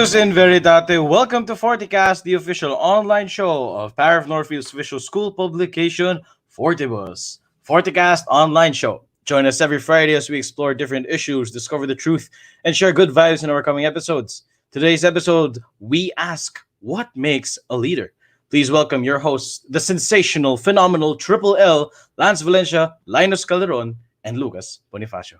Deus in Veritate, welcome to FortiKast, the official online show of PAREF Northfield's official school publication, Fortibus. FortiKast Online Show. Join us every Friday as we explore different issues, discover the truth, and share good vibes in our coming episodes. Today's episode, we ask, what makes a leader? Please welcome your hosts, the sensational, phenomenal Triple L, Lance Valencia, Linus Calderon, and Lucas Bonifacio.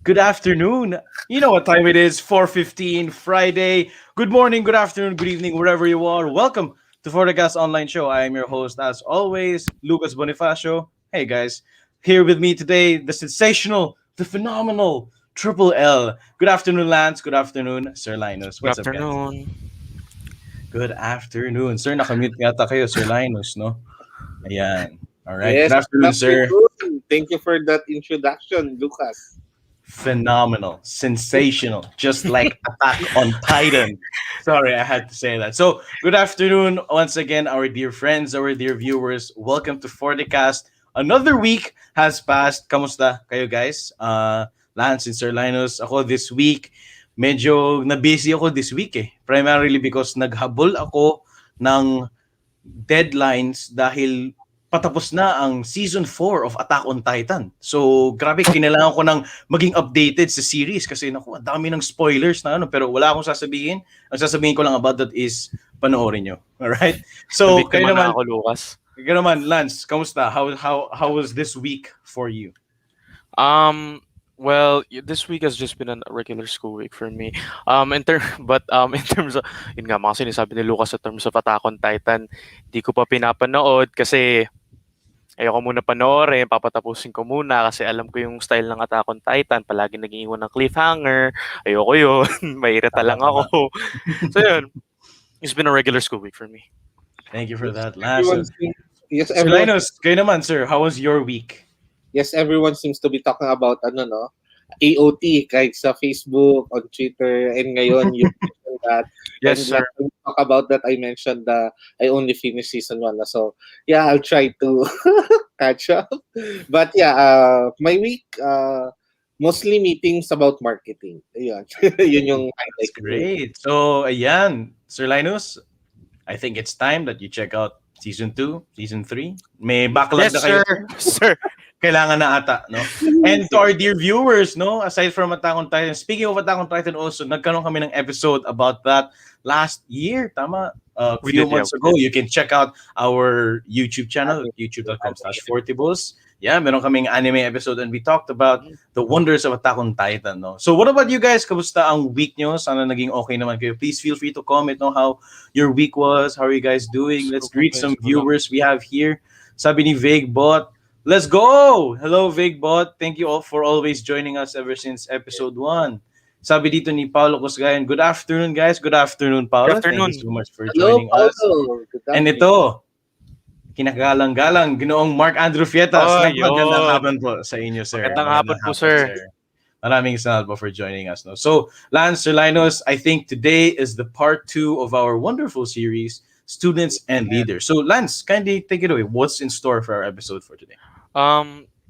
Good afternoon. You know what time it is, 4:15 Friday. Good morning, good afternoon, good evening, wherever you are. Welcome to FortiKast Online Show. I am your host, as always, Lucas Bonifacio. Hey, guys. Here with me today, the sensational, the phenomenal Triple L. Good afternoon, Lance. Good afternoon, Sir Linus. Good What's up, guys? afternoon. Good afternoon. Sir, nakamute yata kayo, Sir Linus, no? Ayan. All right. Good Yes, good afternoon, sir. afternoon. Thank you for that introduction, Lucas. Phenomenal, sensational, just like Attack on Titan. Sorry, I had to say that. So, good afternoon once again, our dear friends, our dear viewers. Welcome to FortiKast. Another week has passed. Kamusta kayo, guys? Lance and Sir Linus, ako this week, medyo na-busy ako this week eh. Primarily because naghabol ako ng deadlines dahil patapos na ang season 4 of Attack on Titan. So, grabe, kinailangan ko ng maging updated sa series kasi naku, ang dami ng spoilers na ano, pero wala akong sasabihin. Ang sasabihin ko lang about that is panoorin nyo. Alright? So, kayo naman, ako, Lucas. kayo naman, Lance, kamusta? How was this week for you? Well, this week has just been a regular school week for me. In terms of, yun nga, mga sinasabi ni Lucas, in terms of Attack on Titan, di ko pa pinapanood kasi ayoko muna panoorin, papatapusin ko muna kasi alam ko yung style ng Attack on Titan, palagi nag-iwan ng cliffhanger, ayoko yun, mairita lang ako. So yun, it's been a regular school week for me. Thank you for that, Lance. Yes, Sir Linus, kayo naman, sir, how was your week? yes, everyone seems to be talking about AOT kahit sa Facebook, on Twitter, and ngayon you mentioned that. Yes, and sir. when we talk about that, I mentioned that I only finished season 1. So yeah, I'll try to catch up. But yeah, my week, mostly meetings about marketing. Ayun. Yun yung highlight. Great. So, ayan, Sir Linus, I think it's time that you check out season 2, season 3. May backlog Yes, na kayo. sir. Kailangan na ata, no? And to our dear viewers, no, aside from Attack on Titan, speaking of Attack on Titan also, nagkaroon kami ng episode about that last year, tama? A few months ago. You can check out our YouTube channel, youtube.com/fortibus. Yeah, meron kaming anime episode and we talked about the wonders of Attack on Titan, no? So what about you guys? Kamusta ang week nyo? Sana naging okay naman kayo. Please feel free to comment, no, how your week was. How are you guys doing? Let's greet some viewers we have here. Sabi ni Vaguebot, let's go! Hello, Vaguebot. Thank you all for always joining us ever since episode 1. Sabi dito ni Paolo Cosgayan, good afternoon, guys. Good afternoon, Paolo. Good afternoon. Thank you so much for Hello, joining us. Paulo. Good And afternoon. ito, kinagalang-galang, ginoong Mark Andrew Fietas. Oh, Magandang yun. hapon po sa inyo, sir. Magandang hapon po, sir. Maraming salamat po for joining us. No? So, Lance, Sir Linus, I think today is the part 2 of our wonderful series, Students and Leaders. So, Lance, kindly take it away. What's in store for our episode for today?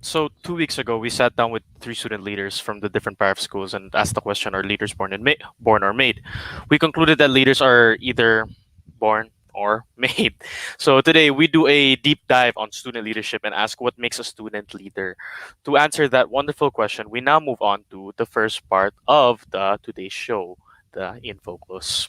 So 2 weeks ago, we sat down with 3 student leaders from the different PAREF schools and asked the question: are leaders born or made? We concluded that leaders are either born or made. So today we do a deep dive on student leadership and ask what makes a student leader. To answer that wonderful question, we now move on to the first part of the today's show, the In Focus.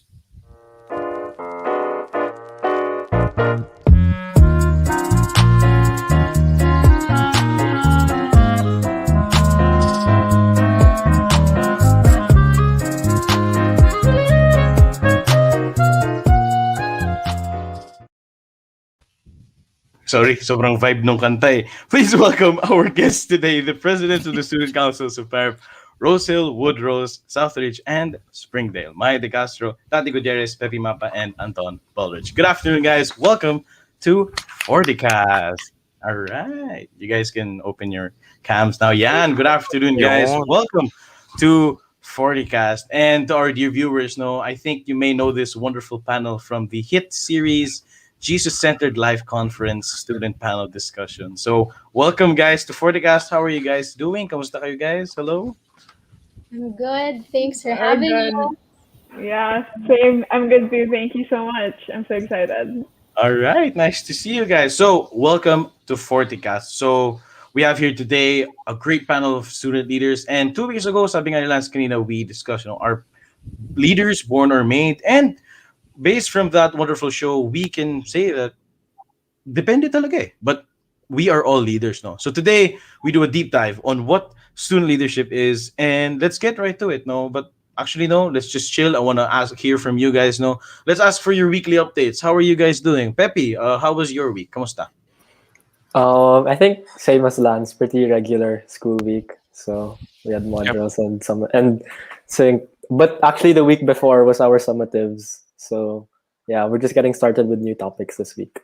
Sorry, sobrang vibe nung kanta eh. Please welcome our guest today, the president of the student councils of PAREF Rosehill, Woodrose, Southridge, and Springdale. Maya De Castro, Tatty Gutierrez, Pepi Mapa, and Anton Ballreich. Good afternoon, guys. Welcome to FortiKast. All right. You guys can open your cams now. Yan, good afternoon, guys. Yon. Welcome to FortiKast. And to our dear viewers, I think you may know this wonderful panel from the hit series Jesus-Centered Life Conference Student Panel Discussion. So, welcome guys to FortiKast. How are you guys doing? Kamusta kayo guys? Hello? I'm good. Thanks for We're having me. good. Yeah, same. I'm good too. Thank you so much. I'm so excited. All right, nice to see you guys. So, welcome to FortiKast. So, we have here today a great panel of student leaders. And 2 weeks ago, sabi nga ni Lance kanina, we discussed, our leaders born or made. And based from that wonderful show, we can say that depende talaga eh. But we are all leaders, no? So today we do a deep dive on what student leadership is, and let's get right to it, no? But actually, no, let's just chill. I want to ask hear from you guys, no? Let's ask for your weekly updates. How are you guys doing? Pepi, how was your week? Kamusta? I think same as Lance, pretty regular school week. So we had Yep. modules and some and so but actually the week before was our summatives. So yeah, we're just getting started with new topics this week.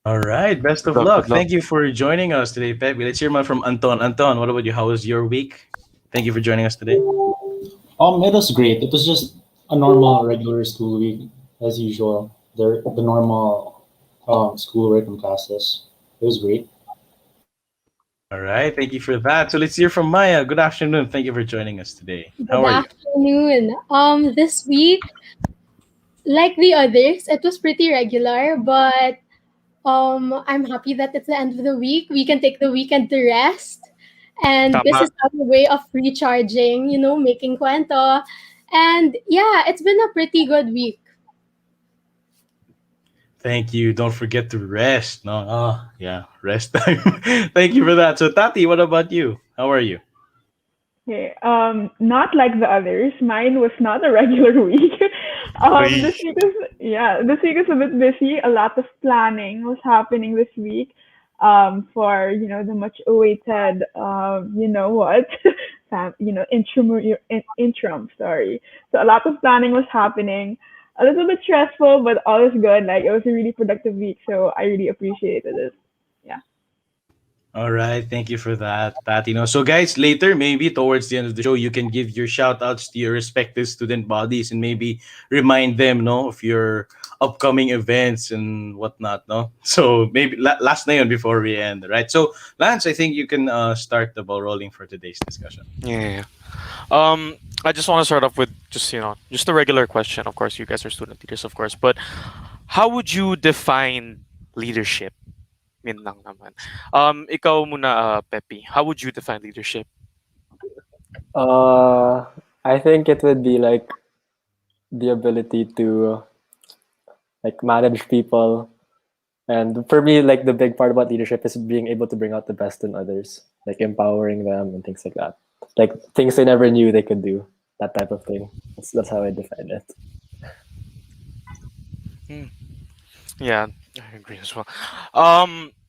All right, best of Good luck. luck. Good luck. Thank you for joining us today, Pepi. Let's hear more from Anton. Anton, what about you? How was your week? Thank you for joining us today. It was great. It was just a normal, regular school week as usual. The normal schoolwork and classes. It was great. All right, thank you for that. So let's hear from Maya. Good afternoon. Thank you for joining us today. How Good are you? afternoon. This week, like the others, it was pretty regular, but I'm happy that it's the end of the week. We can take the weekend to rest, and this Tama. is our way of recharging. Making cuento, and yeah, it's been a pretty good week. Thank you. Don't forget to rest. No, yeah, rest time. Thank you for that. So, Tati, what about you? How are you? Okay. Not like the others. Mine was not a regular week. Uy. This week is a bit busy. A lot of planning was happening this week. For the much awaited interim. Sorry. So a lot of planning was happening. A little bit stressful, but all is good. Like it was a really productive week, so I really appreciated it. Yeah. All right. Thank you for that, Tati. No, so, guys, later, maybe towards the end of the show, you can give your shout outs to your respective student bodies and maybe remind them, no, of your upcoming events and whatnot, no? So, maybe last na yun before we end, right? So, Lance, I think you can start the ball rolling for today's discussion. Yeah. I just want to start off with just a regular question. Of course, you guys are student leaders, of course, but how would you define leadership? Yun lang naman. Ikaw muna, Pepi. How would you define leadership? I think it would be like the ability to like manage people. And for me, like the big part about leadership is being able to bring out the best in others, like empowering them and things like that. Like things they never knew they could do, that type of thing. That's how I define it. Yeah, I agree as well. How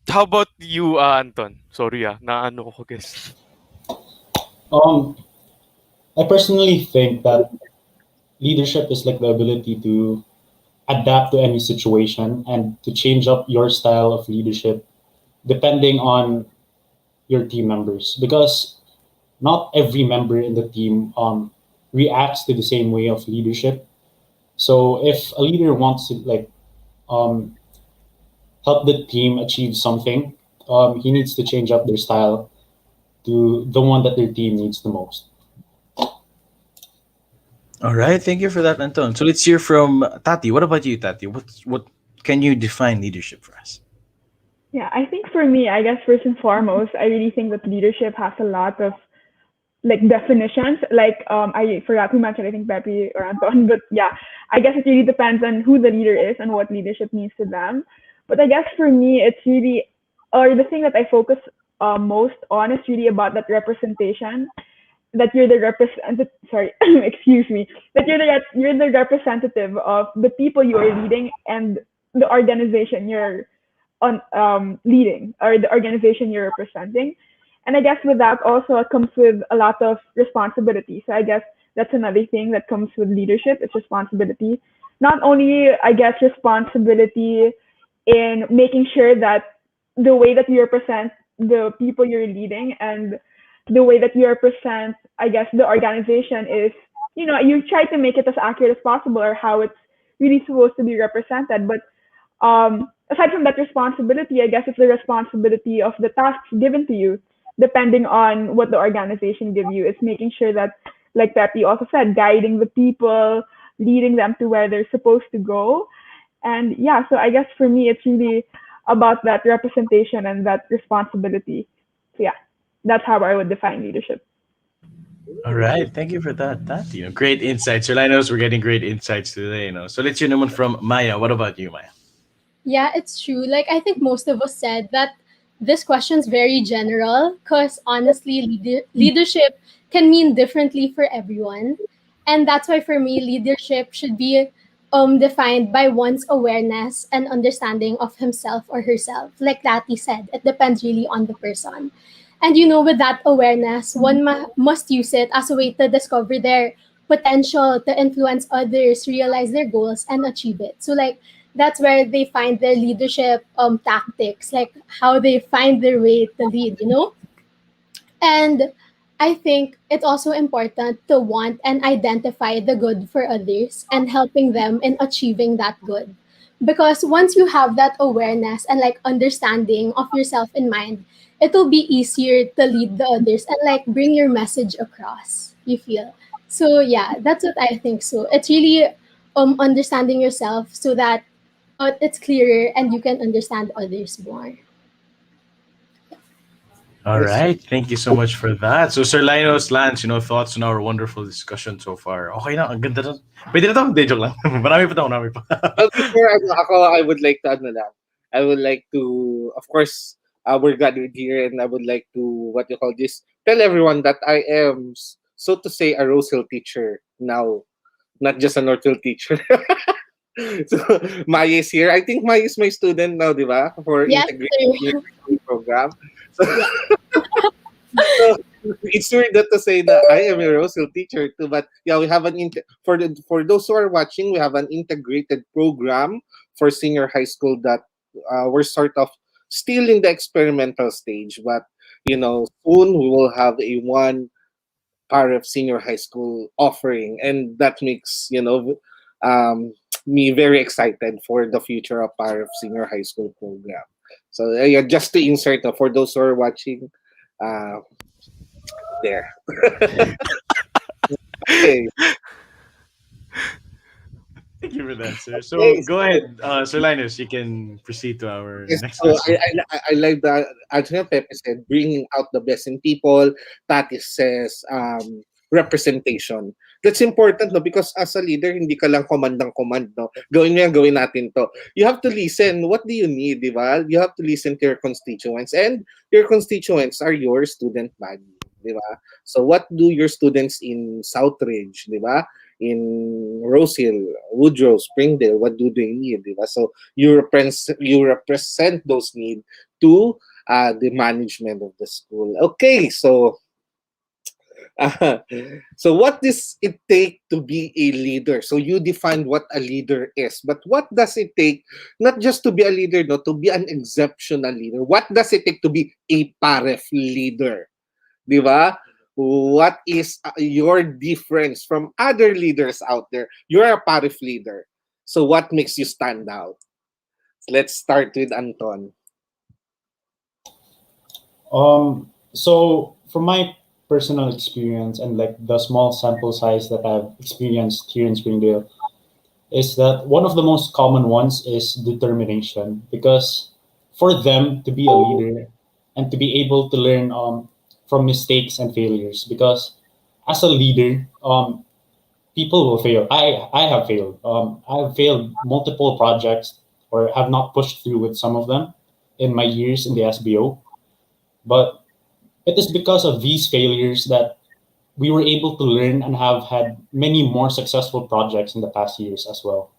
about you, Anton? Sorry, na ano ko guys. Um, I personally think that leadership is like the ability to adapt to any situation and to change up your style of leadership depending on your team members, because not every member in the team reacts to the same way of leadership. So if a leader wants to um, help the team achieve something, he needs to change up their style to the one that their team needs the most. All right. Thank you for that, Anton. So, let's hear from Tati. What about you, Tati? What can you define leadership for us? Yeah, I think for me, I guess first and foremost, I really think that leadership has a lot of like definitions. Like I forgot who mentioned, I think Pepe or Anton, but yeah, I guess it really depends on who the leader is and what leadership means to them. But I guess for me, it's really, or the thing that I focus most on is really about that representation. That you're the representative. Sorry, excuse me. That you're the representative of the people you are leading and the organization you're on leading or the organization you're representing. And I guess with that also it comes with a lot of responsibility. So I guess that's another thing that comes with leadership. It's responsibility. Not only I guess responsibility in making sure that the way that you represent the people you're leading and the way that you represent, I guess, the organization is, you try to make it as accurate as possible or how it's really supposed to be represented. But aside from that responsibility, I guess it's the responsibility of the tasks given to you. depending on what the organization give you, is making sure that, like Pepi also said, guiding the people, leading them to where they're supposed to go. And yeah, so I guess for me, it's really about that representation and that responsibility. So yeah, that's how I would define leadership. All right, thank you for that. That great insights. So Linus, we're getting great insights today. So let's hear one from Maya. What about you, Maya? Yeah, it's true. Like, I think most of us said that this question's very general because honestly, leadership can mean differently for everyone. And that's why for me, leadership should be defined by one's awareness and understanding of himself or herself. Like Lati said, it depends really on the person. And with that awareness, one must use it as a way to discover their potential, to influence others, realize their goals, and achieve it. So, like, that's where they find their leadership tactics, like how they find their way to lead. And I think it's also important to want and identify the good for others and helping them in achieving that good. Because once you have that awareness and like understanding of yourself in mind, it'll be easier to lead the others and like bring your message across, you feel. So yeah, that's what I think. So it's really understanding yourself so that it's clearer and you can understand others more. All right, thank you so much for that. So Sir Linus, Lance, thoughts on our wonderful discussion so far. Okay na, ang ganda na. Pwede na to, hindi, joke lang. Marami pa to, marami pa. Well, before ako, I would like to ano lang. I would like to, of course, we're gathered here, and I would like to, what you call this, tell everyone that I am, so to say, a Rosehill teacher now, not just a Northhill teacher. So Maya is here. I think Maya is my student now, di ba? For Yes, integrated sir. learning program. So, so it's weird that to say that I am a Rosehill teacher too, but yeah, we have for those who are watching, we have an integrated program for senior high school that we're sort of still in the experimental stage, but soon we will have a one PAREF senior high school offering, and that makes me very excited for the future of PAREF senior high school program. So yeah, just to insert for those who are watching, uh, there. Okay. Thank you for that, sir. So Okay, go ahead, Sir Linus, you can proceed to our yes, next so question. I like that. As Pepe said, bringing out the best in people. Tatty says representation. That's important, no? Because as a leader, hindi ka lang command, no? Gawin mo yan, gawin natin to. You have to listen. What do you need, di ba? You have to listen to your constituents. And your constituents are your student body, di ba? So what do your students in Southridge, di ba? In Rosehill, Woodrose, Springdale, what do they need, di ba? So you represent those needs to the management of the school. Okay, so so what does it take to be a leader? So you define what a leader is, but what does it take not just to be a leader, no, to be an exceptional leader? What does it take to be a PAREF leader? Di ba? What is your difference from other leaders out there? You're a PAREF leader. So what makes you stand out? Let's start with Anton. So from my personal experience and like the small sample size that I've experienced here in Springdale is that one of the most common ones is determination, because for them to be a leader and to be able to learn from mistakes and failures, because as a leader, people will fail. I have failed. I have failed multiple projects or have not pushed through with some of them in my years in the SBO. But it is because of these failures that we were able to learn and have had many more successful projects in the past years as well.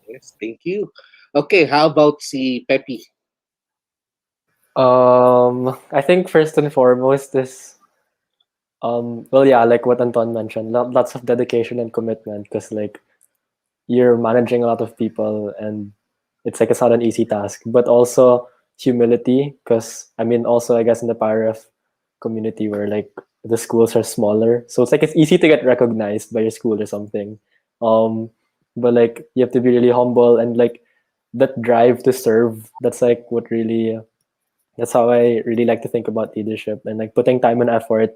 Yes, thank you. Okay, how about si Pepi? I think first and foremost is well, yeah, like what Anton mentioned, lots of dedication and commitment, because like you're managing a lot of people and it's not an easy task, but also humility, because I mean also I guess in the PAREF community where like the schools are smaller, so it's easy to get recognized by your school or something, but like you have to be really humble and like that drive to serve. That's like what really That's how I really like to think about leadership, and like putting time and effort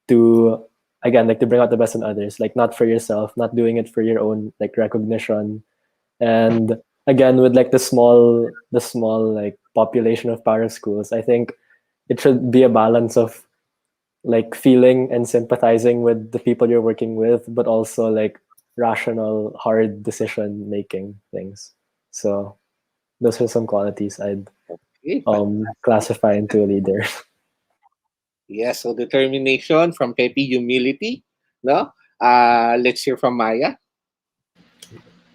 to, again, like to bring out the best in others, like not for yourself, not doing it for your own like recognition. And again, with like the small like population of para schools, I think it should be a balance of like feeling and sympathizing with the people you're working with, but also like rational, hard decision making things. So those are some qualities I'd Okay, classify into a leader. yes, so determination from Pepi, humility, no? Let's hear from Maya.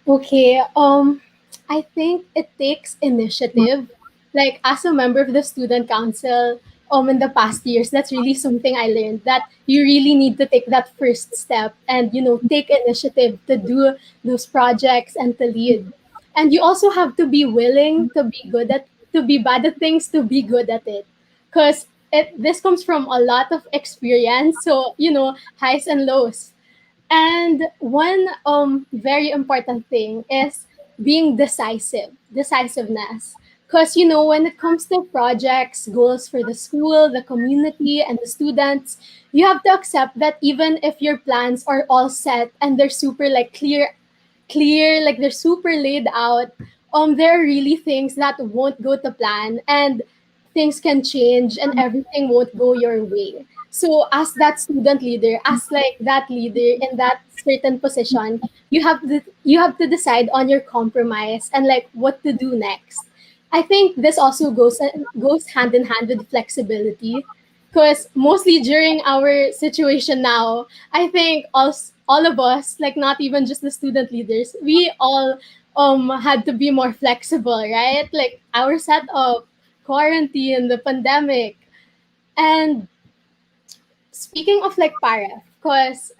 Okay, I think it takes initiative. Like as a member of the student council, in the past years, that's really something I learned that you really need to take that first step and take initiative to do those projects and to lead. And you also have to be willing to be bad at things to be good at it, because this comes from a lot of experience. So highs and lows. And one very important thing is being decisiveness. Because when it comes to projects, goals for the school, the community, and the students, you have to accept that even if your plans are all set and they're super like clear, like they're super laid out, there are really things that won't go to plan, and things can change and everything won't go your way. So as that student leader, as like that leader in that certain position, you have to decide on your compromise and like what to do next. I think this also goes hand in hand with flexibility, because mostly during our situation now, I think all of us, like not even just the student leaders, we all had to be more flexible, right? Like our setup, quarantine, the pandemic. And speaking of like PAREF, because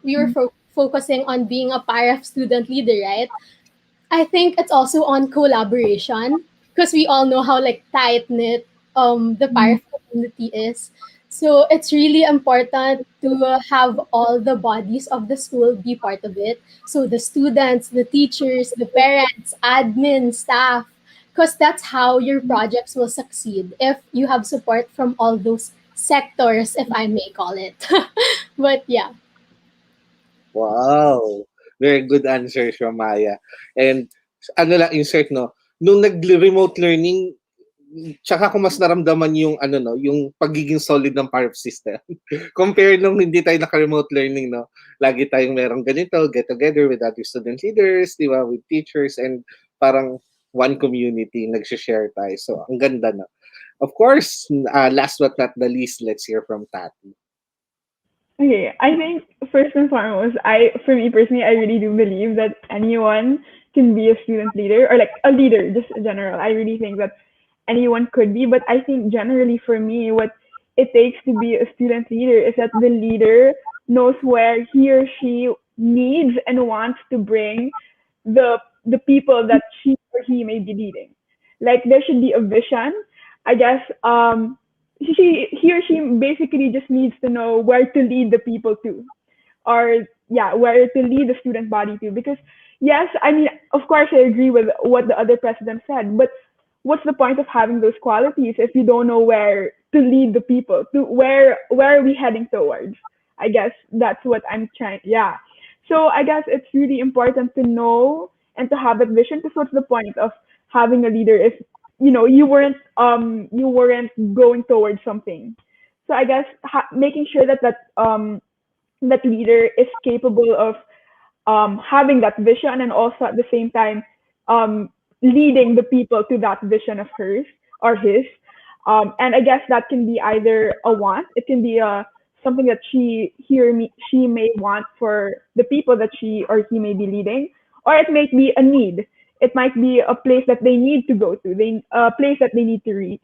we were focusing on being a PAREF student leader, right? I think it's also on collaboration, because we all know how like tight knit the PAREF community is. So it's really important to have all the bodies of the school be part of it. So the students, the teachers, the parents, admin, staff, because that's how your projects will succeed if you have support from all those sectors, if I may call it. But yeah. Wow. Very good answers from Maya. And ano lang, insert, no? Nung nag-remote learning, tsaka ko mas naramdaman yung ano, no, yung pagiging solid ng PARF system. Compare nung hindi tayo naka-remote learning, no? Lagi tayong merong ganito, get together with other student leaders, di ba, with teachers, and parang one community, nag-share tayo. So, ang ganda, no? Of course, last but not the least, let's hear from Tatty. Okay, I think first and foremost, for me personally, I really do believe that anyone can be a student leader or like a leader, just in general. I really think that anyone could be, but I think generally for me, what it takes to be a student leader is that the leader knows where he or she needs and wants to bring the people that she or he may be leading. Like there should be a vision. I guess he or she basically just needs to know where to lead the people to, or yeah, where to lead the student body to. Because yes, I mean, of course, I agree with what the other president said, but what's the point of having those qualities if you don't know where to lead the people to? Where are we heading towards? I guess that's what I'm trying. Yeah. So I guess it's really important to know and to have that vision. Because what's the point of having a leader if you weren't going towards something? So I guess making sure that leader is capable of having that vision, and also at the same time um, leading the people to that vision of hers or his. And I guess that can be either a want, it can be something that she may want for the people that she or he may be leading, or it may be a need. It might be a place that they need to go to, a place that they need to reach.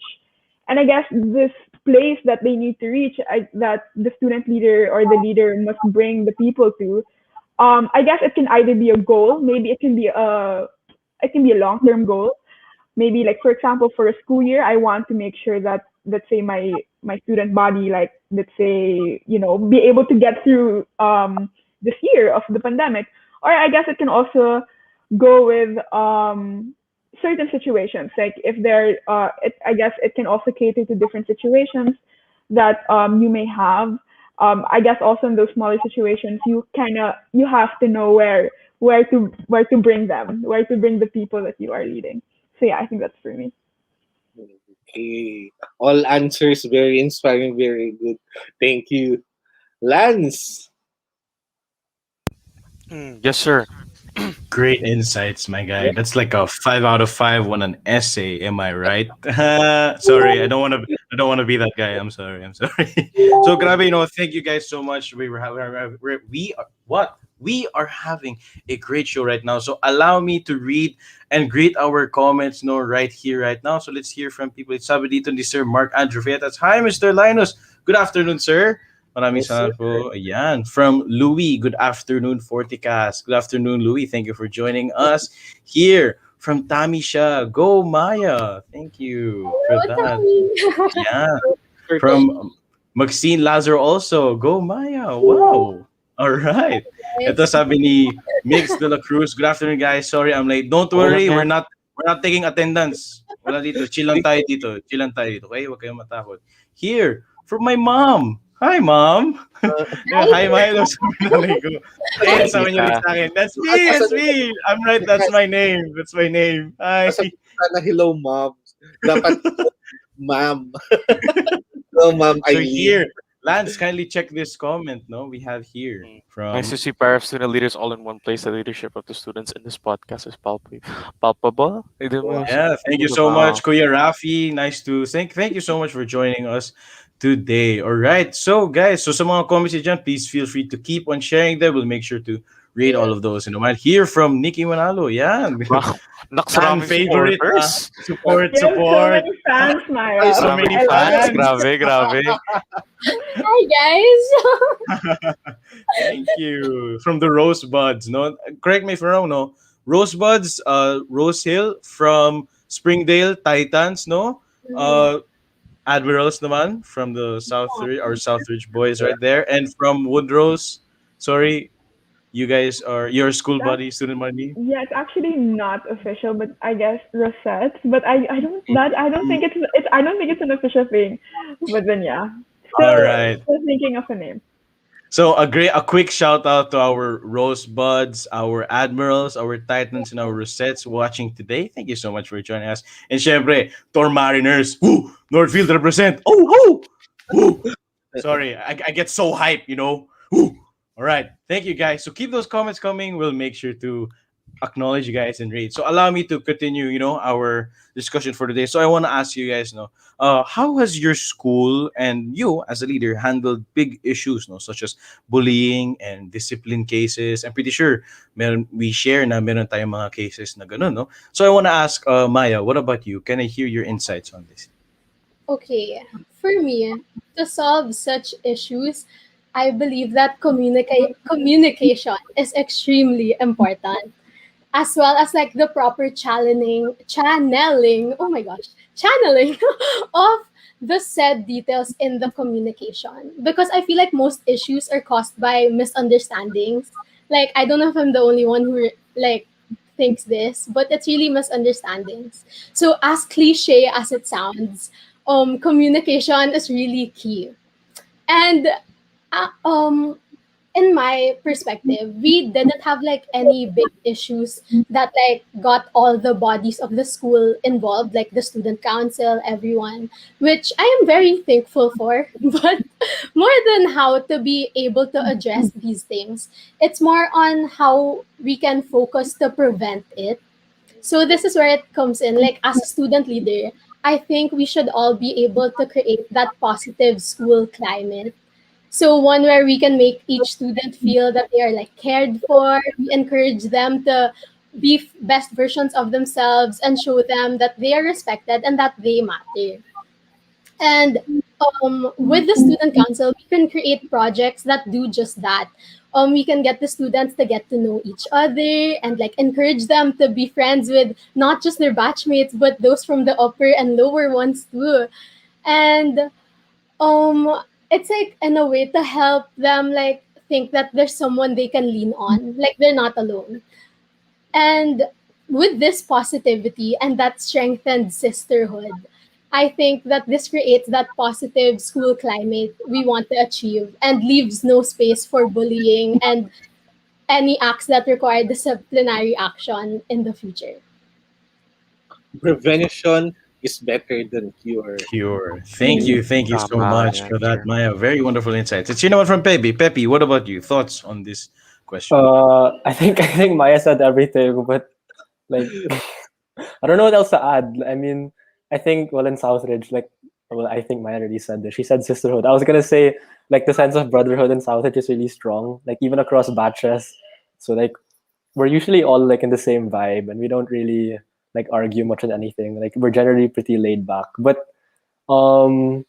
And I guess this place that they need to reach, that the student leader or the leader must bring the people to, I guess it can either be a goal, maybe it can be a long-term goal. Maybe like for example, for a school year, I want to make sure that, let's say, my student body, like let's say, be able to get through this year of the pandemic. Or I guess it can also go with certain situations. Like if there, I guess it can also cater to different situations that you may have. I guess also in those smaller situations, you have to know where to bring them, where to bring the people that you are leading. So yeah, I think that's for me. Okay. All answers very inspiring, very good. Thank you. Lance. Yes, sir. Great insights, my guy. That's like a 5 out of 5 on an essay. Am I right? Sorry, I don't want to. I don't want to be that guy. I'm sorry. I'm sorry. So, grabe, thank you guys so much. We are what we are having a great show right now. So, allow me to read and greet our comments. No, right here, right now. So, let's hear from people. It's sabi dito ni Sir Mark Andrew Vietas. Hi, Mr. Linus. Good afternoon, sir. Maraming Yes, sir. salamat po. Ayan. From Louis, good afternoon, FortiKast. Good afternoon, Louis. Thank you for joining us here. From Tamisha, go Maya. Thank you for Hello, that. Tommy. Yeah. From Maxine Lazaro also, go Maya. Wow. All right. Ito Guys. sabi ni Mix de la Cruz. Good afternoon, guys. Sorry, I'm late. Don't Okay lang worry, yan. we're not taking attendance. Wala dito. Chill lang tayo dito. Chill lang tayo dito. Okay? Huwag kayong matakot. Here, from my mom. Hi, mom. Yeah, hi, Maya. Daw sabi nanay ko. Ayun, sabi niya rin sa akin. That's me. That's me. I'm right. That's my name. That's my name. Hi. Sabi sana, hello, mom. Dapat, ma'am. Hello, ma'am So Eileen. here, Lance, kindly check this comment. No, we have here Nice to from see PAREF student leaders all in one place. The leadership of the students in this podcast is palpable. yeah. Thank you so much, Kuya Rafi. Nice to thank you so much for joining us today. All right, so guys, so sa mga comments dyan, please feel free to keep on sharing them. We'll make sure to read all of those. And might hear from Nikki Manalo. Yeah, Wow. Naks, fan maraming favorite. supporters. Support, You have so support. many fans, Maya. Ay, So so many I love fans. it. Grabe, grabe. Hi, guys. Thank you. From the Rosebuds, no? Correct me if I'm wrong, no? Rosebuds, Rosehill from Springdale Titans, no? Uh, Admirals naman from the Southridge boys right there. And from Woodrose, sorry, you guys are your school That's buddy, student buddy. Yeah, it's actually not official, but I guess Rosette. But I don't think it's an official thing. But then yeah, All still right. still thinking of a name. So a quick shout out to our Rosebuds, our Admirals, our Titans, and our Rosettes watching today. Thank you so much for joining us. And syempre, Tor Mariners, woo, Northfield represent. Oh, woo, woo. Sorry, I get so hyped. Woo. All right, thank you guys. So keep those comments coming. We'll make sure to acknowledge you guys and read. So allow me to continue, our discussion for today. So I want to ask you guys, how has your school and you as a leader handled big issues, no, such as bullying and discipline cases? I'm pretty sure we share na meron tayong mga cases na ganun, no? So I want to ask Maya, what about you? Can I hear your insights on this? Okay, for me, to solve such issues, I believe that communication is extremely important, as well as like the proper channeling, oh my gosh, channeling of the said details in the communication. Because I feel like most issues are caused by misunderstandings. Like, I don't know if I'm the only one who like thinks this, but it's really misunderstandings. So as cliche as it sounds, communication is really key. And uh, um in my perspective, we didn't have like any big issues that like got all the bodies of the school involved, like the student council, everyone, which I am very thankful for. But more than how to be able to address these things, it's more on how we can focus to prevent it. So this is where it comes in. Like as a student leader, I think we should all be able to create that positive school climate. So one where we can make each student feel that they are like cared for. We encourage them to be best versions of themselves and show them that they are respected and that they matter. And with the student council, we can create projects that do just that. We can get the students to get to know each other and like encourage them to be friends with not just their batchmates, but those from the upper and lower ones too. And it's like in a way to help them like think that there's someone they can lean on, like they're not alone. And with this positivity and that strengthened sisterhood, I think that this creates that positive school climate we want to achieve and leaves no space for bullying and any acts that require disciplinary action in the future. Prevention is better than cure. Cure. Mm. Thank you so Tama much yan, for that, sure. Maya. Very wonderful insights. It's one from Pepi. Pepi, what about you? Thoughts on this question? I think Maya said everything, but like I don't know what else to add. I mean, I think well in Southridge, like well, I think Maya already said this. She said sisterhood. I was gonna say like the sense of brotherhood in Southridge is really strong, like even across batches. So like we're usually all like in the same vibe, and we don't really like argue much on anything. Like we're generally pretty laid back. But um,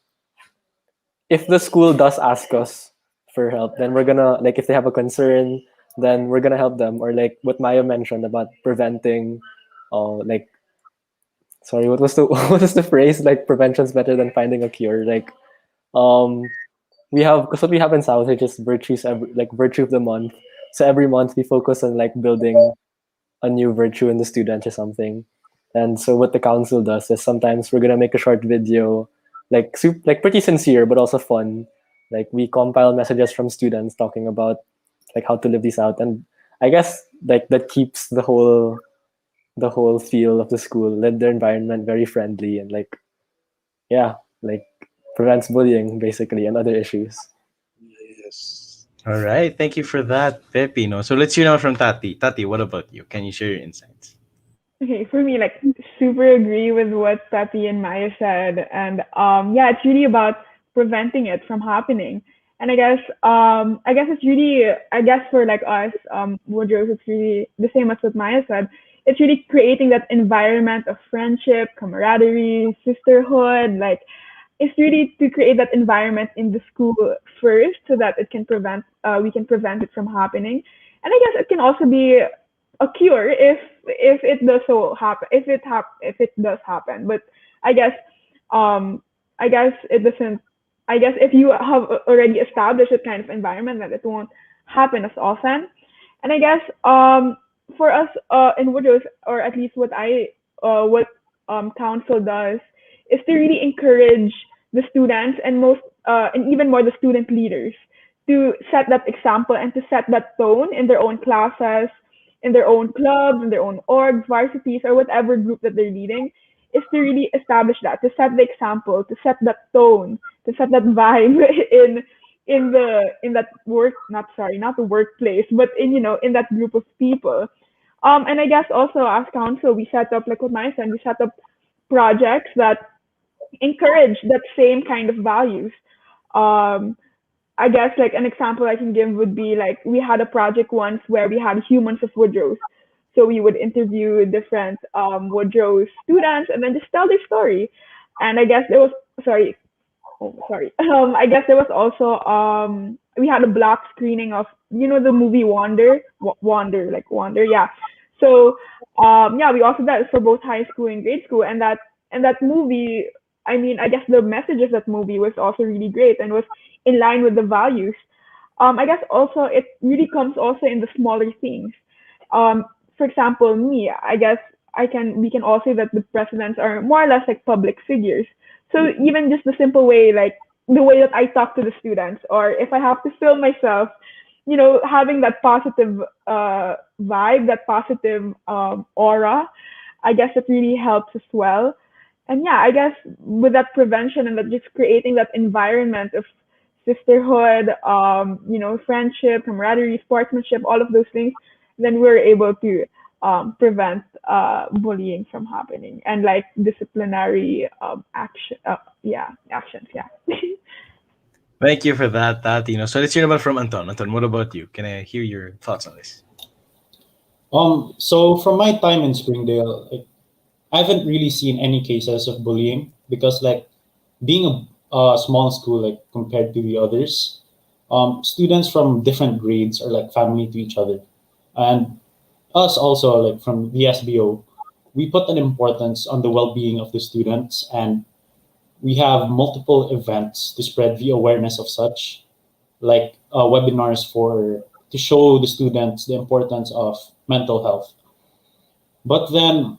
if the school does ask us for help, then we're gonna like if they have a concern, then we're gonna help them. Or like what Maya mentioned about preventing, like sorry, what was the what was the phrase? Like prevention's better than finding a cure. Like um, we have because what we have in South is just virtues like virtue of the month. So every month we focus on like building a new virtue in the student or something. And so what the council does is sometimes we're gonna make a short video, like like pretty sincere but also fun. Like we compile messages from students talking about like how to live these out, and I guess like that keeps the whole feel of the school, like the environment very friendly and like yeah, like prevents bullying basically and other issues. Yes. All right. Thank you for that, Pepi. No, so let's from Tati. Tati, what about you? Can you share your insights? Okay, for me, like super agree with what Pepi and Maya said, and yeah, it's really about preventing it from happening. And I guess it's really, I guess for like us, Woodrose, it's really the same as what Maya said. It's really creating that environment of friendship, camaraderie, sisterhood. Like it's really to create that environment in the school first, so that it can we can prevent it from happening. And I guess it can also be a cure if it does so happen if it does happen. But I guess um I guess it doesn't. I guess if you have already established a kind of environment, that it won't happen as often. And I guess for us in Woodrose, or at least what council does, is to really encourage the students, and most and even more the student leaders, to set that example and to set that tone in their own classes, in their own clubs, in their own orgs, varsities, or whatever group that they're leading, is to really establish that, to set the example, to set that tone, to set that vibe in that not the workplace, but in that group of people. And I guess also as council, we set up, like what Maya said, we set up projects that encourage that same kind of values. Um, I guess like an example I can give would be like we had a project once where we had humans of Woodrose. So we would interview different Woodrose students and then just tell their story. And I guess there was sorry, oh sorry. I guess there was also we had a block screening of the movie Wander, yeah. So yeah, we also did that for both high school and grade school, and that movie. I mean, I guess the message of that movie was also really great and was in line with the values. I guess also it really comes also in the smaller things. For example, me, I guess we can all say that the presidents are more or less like public figures. So even just the simple way, like the way that I talk to the students, or if I have to film myself, having that positive vibe, that positive aura, I guess it really helps as well. And yeah, I guess with that prevention and that just creating that environment of sisterhood, friendship, camaraderie, sportsmanship, all of those things, then we're able to prevent bullying from happening, and like disciplinary actions. Yeah. Thank you for that, Tati. No, so let's from Anton. Anton, what about you? Can I hear your thoughts on this? So from my time in Springdale, like, I haven't really seen any cases of bullying because, like, being a small school, like compared to the others, students from different grades are like family to each other, and us also, like from the SBO, we put an importance on the well-being of the students, and we have multiple events to spread the awareness of such, like webinars for to show the students the importance of mental health. But then,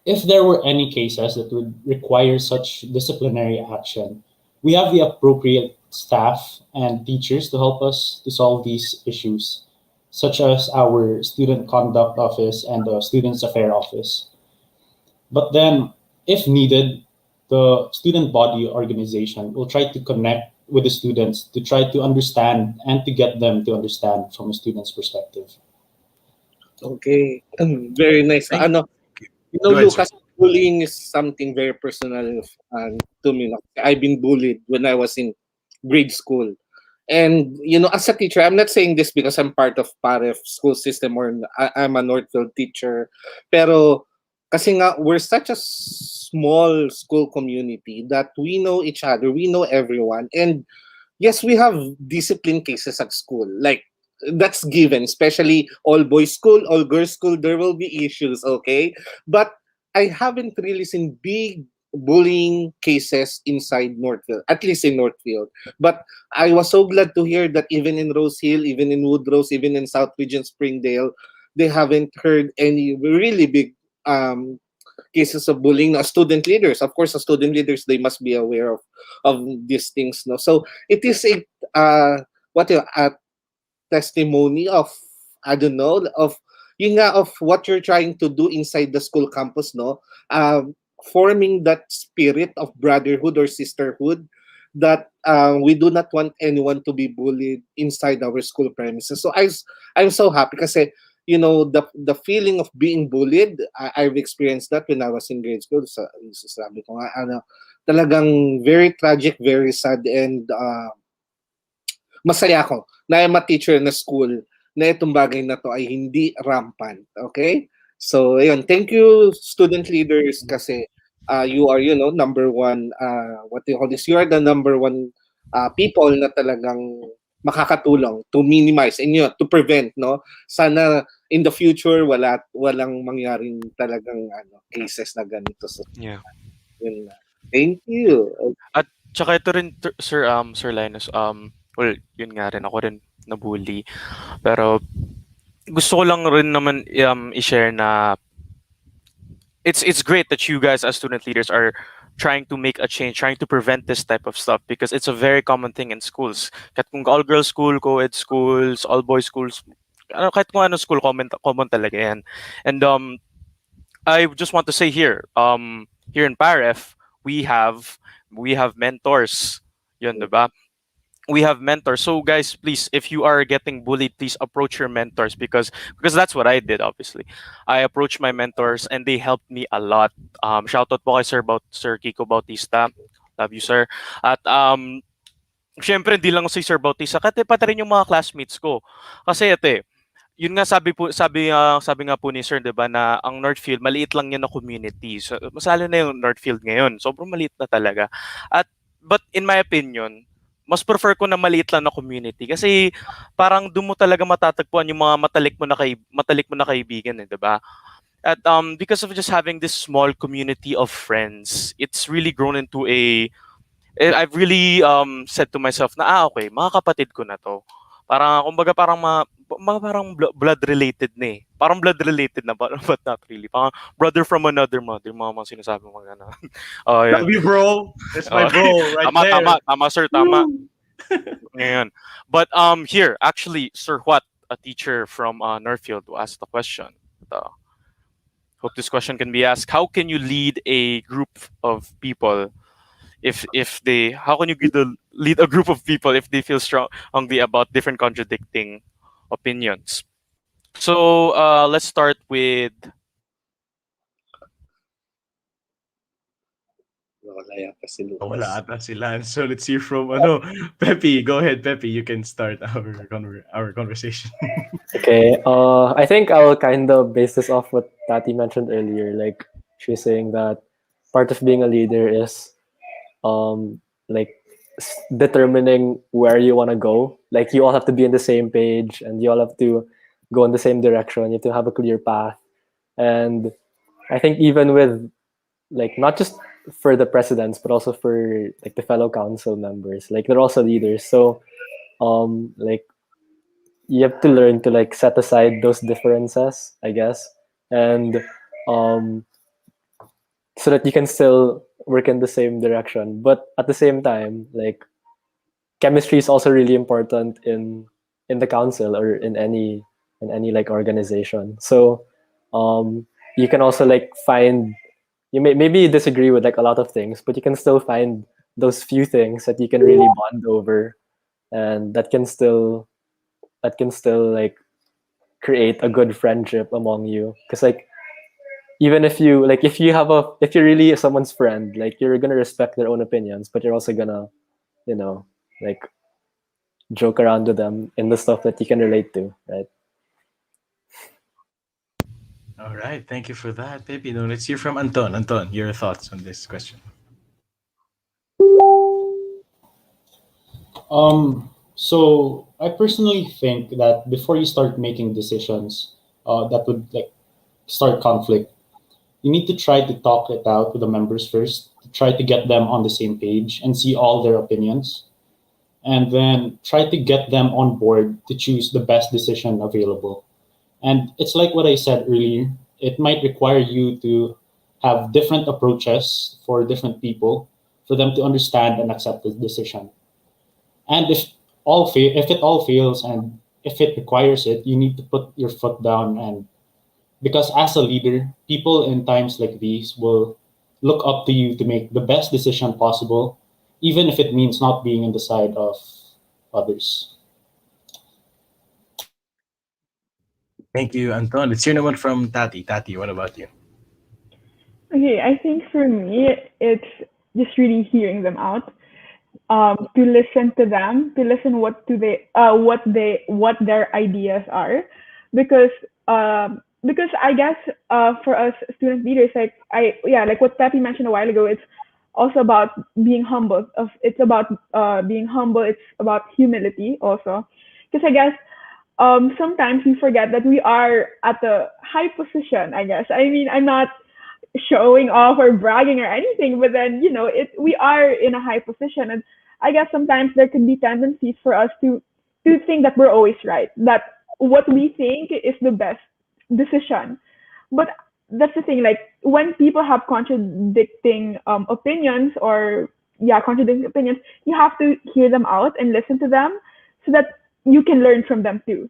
if there were any cases that would require such disciplinary action, we have the appropriate staff and teachers to help us to solve these issues, such as our student conduct office and the students affair office. But then, if needed, the student body organization will try to connect with the students to try to understand and to get them to understand from a student's perspective. Okay. Very nice. Thank You know, Go ahead, sir. Lucas, bullying is something very personal to me. No? I've been bullied when I was in grade school. And, as a teacher, I'm not saying this because I'm part of PAREF school system or I'm a Northfield teacher. Pero, kasi nga, we're such a small school community that we know each other, we know everyone. And yes, we have discipline cases at school. Like, that's given, especially all boys school, all girls school, there will be issues, okay? But I haven't really seen big bullying cases inside Northfield, at least in Northfield. But I was so glad to hear that even in Rosehill, even in Woodrose, even in Southridge and Springdale, they haven't heard any really big cases of bullying. Now, student leaders, of course, as student leaders, they must be aware of these things. No, so it is a testimony of, I don't know, of of what you're trying to do inside the school campus, no, forming that spirit of brotherhood or sisterhood that we do not want anyone to be bullied inside our school premises. So I'm so happy kasi the feeling of being bullied, I've experienced that when I was in grade school. So sabi ko nga, talagang very tragic, very sad, and masaya ako na I'm a teacher na school na itong bagay na to ay hindi rampant. Okay? So, ayun. Thank you, student leaders, kasi you are, number one, what do you call this? You are the number one people na talagang makakatulong to minimize and to prevent, no? Sana in the future walang mangyaring talagang cases na ganito. So, Yeah. yun na. Thank you. At tsaka ito rin, Sir Linus, well, yun nga rin, ako rin nabully. Pero gusto ko lang rin naman i-share na it's great that you guys as student leaders are trying to make a change, trying to prevent this type of stuff, because it's a very common thing in schools. Kahit kung all-girls school, co-ed schools, all-boys schools, kahit kung ano school, common talaga yan. And I just want to say here in PAREF, we have mentors. Yun, diba? We have mentors. So guys, please, if you are getting bullied, please approach your mentors, because that's what I did. Obviously, I approached my mentors and they helped me a lot. Shout out po kay Sir Kiko Bautista. Love you, sir. At syempre hindi lang si Sir Bautista, pati rin yung mga classmates ko. Kasi yun nga sabi nga po ni Sir, 'di ba, na ang Northfield maliit lang yan na community. So, masalo na yung Northfield ngayon. Sobrang maliit na talaga. But in my opinion, mas prefer ko na maliit lang na community kasi parang doon mo talaga matatagpuan yung mga matalik mo na kaibigan, 'di ba? At because of just having this small community of friends, it's really grown into I've really said to myself na okay, mga kapatid ko na to. Parang kumbaga parang blood related na eh. Parang blood related na but not really. Parang brother from another mother, mga sinasabi mo gano'n. Oh, yeah. Love you, bro. That's my bro right there. Tama sir, tama. Ngayon. But here, actually, Sir Huat, a teacher from Northfield, who asked the question. Hope this question can be asked. How can you lead a group of people how can you lead a group of people if they feel strongly about different contradicting opinions? So let's start with Wala ata sila. So let's hear from Pepi. Go ahead, Pepi. You can start our conversation. Okay. I think I'll kind of base this off what Tati mentioned earlier. Like she's saying that part of being a leader is like determining where you want to go. Like you all have to be on the same page and you all have to go in the same direction. You have to have a clear path. And I think even with like not just for the presidents but also for like the fellow council members, like they're also leaders. So like you have to learn to like set aside those differences, I guess, and so that you can still work in the same direction. But at the same time, like chemistry is also really important in the council or in any like organization. So you can also like find maybe you disagree with like a lot of things, but you can still find those few things that you can really bond over, and that can still like create a good friendship among you. Because like even if you like if you're really someone's friend, like you're gonna respect their own opinions, but you're also gonna, you know, like joke around with them in the stuff that you can relate to, right? All right, thank you for that, Pepi. Now let's hear from Anton. Anton, your thoughts on this question. So I personally think that before you start making decisions, that would like start conflict, you need to try to talk it out with the members first, to try to get them on the same page and see all their opinions, and then try to get them on board to choose the best decision available. And it's like what I said earlier, it might require you to have different approaches for different people for them to understand and accept the decision. And if it all fails and if it requires it, you need to put your foot down, and because as a leader, people in times like these will look up to you to make the best decision possible, even if it means not being on the side of others. Thank you, Anton. Let's hear the one from Tati. Tati, what about you? Okay, I think for me, it's just really hearing them out, to listen to them, to listen what their ideas are, because because I guess for us student leaders, like like what Pepi mentioned a while ago, it's also about being humble. It's about being humble. It's about humility also, because I guess sometimes we forget that we are at a high position. I guess I mean I'm not showing off or bragging or anything, but then we are in a high position, and I guess sometimes there could be tendencies for us to think that we're always right, that what we think is the best decision. But that's the thing, like when people have contradicting opinions, or contradicting opinions, you have to hear them out and listen to them so that you can learn from them too.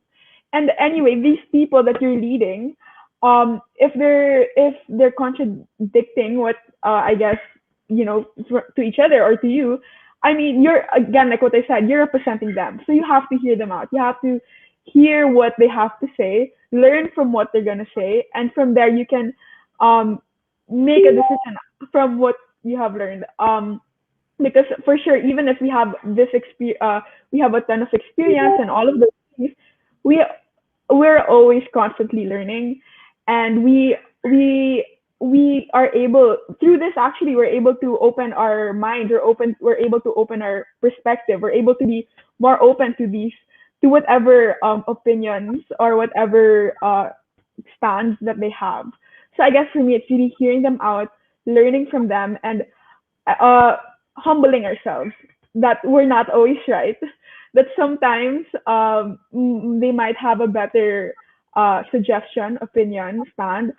And anyway, these people that you're leading, if they're contradicting what I guess to each other or to you, I mean, you're again, like what I said, you're representing them, so you have to hear them out. You have to hear what they have to say, learn from what they're gonna say, and from there you can make a decision from what you have learned. Because for sure, even if we have this we have a ton of experience and all of those things, we we're always constantly learning, and we are able, through this actually we're able to open our minds, we're able to open our perspective, we're able to be more open to these, to whatever opinions or whatever stands that they have. So I guess for me it's really hearing them out, learning from them, and humbling ourselves that we're not always right, that sometimes they might have a better suggestion, opinion, stand,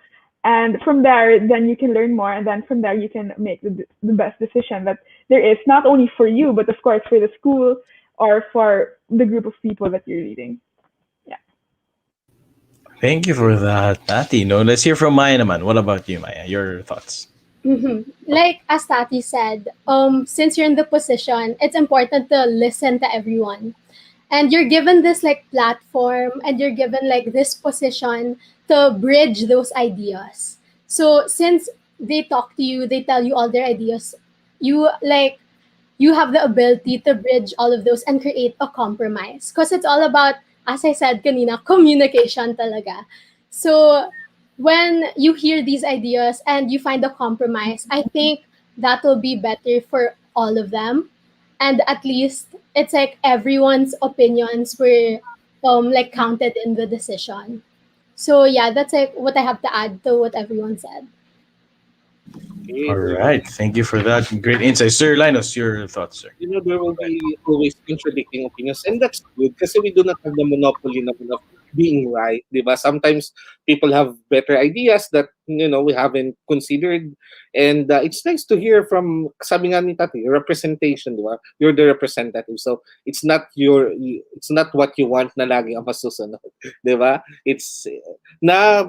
and from there then you can learn more, and then from there you can make the best decision that there is, not only for you but of course for the school or for the group of people that you're leading. Thank you for that, Tati. No, let's hear from Maya naman. What about you, Maya? Your thoughts? Like as Tati said, since you're in the position, it's important to listen to everyone. And you're given this like platform, and you're given like this position to bridge those ideas. So since they talk to you, they tell you all their ideas, you like you have the ability to bridge all of those and create a compromise. Because it's all about, as I said kanina, communication talaga. So when you hear these ideas and you find a compromise, I think that will be better for all of them. And at least it's like everyone's opinions were like counted in the decision. So yeah, that's like what I have to add to what everyone said. All right. Thank you for that great insight. Sir Linus, your thoughts, sir. There will be always contradicting opinions, and that's good because we do not have the monopoly naman of being right, di ba? Sometimes people have better ideas that we haven't considered, and it's nice to hear from, sabi nga ni Tati, representation, di ba? You're the representative, so it's not what you want na lagi ang masusunod, di ba? It's na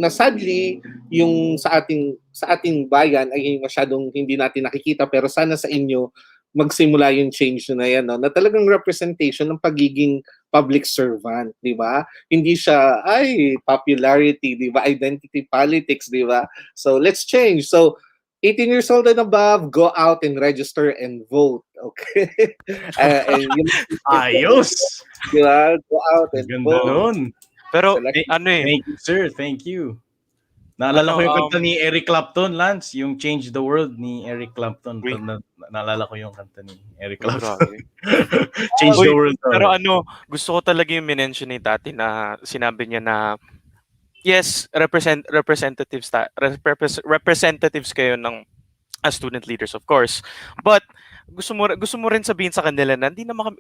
sadly yung sa ating bayan ay masyadong hindi natin nakikita, pero sana sa inyo magsimula yung change na yan, no? Na talagang representation ng pagiging public servant, di ba? Hindi siya, popularity, di ba? Identity politics, di ba? So, let's change. So, 18 years old and above, go out and register and vote, okay? And Ayos! di ba? Go out and Ganda vote. nun. Pero Select- ano eh, Thank you, sir. Thank you. Naalala ko yung Ano, kanta ni Eric Clapton, Lance. Yung Change the World ni Eric Clapton. Uy. Naalala ko yung kanta ni Eric Uy, Clapton. grabe. Change Uy, the World. pero gusto ko talaga yung minention ni Tati na sinabi niya na yes, representatives kayo ng as student leaders, of course. But gusto mo rin sabihin sa kanila na hindi naman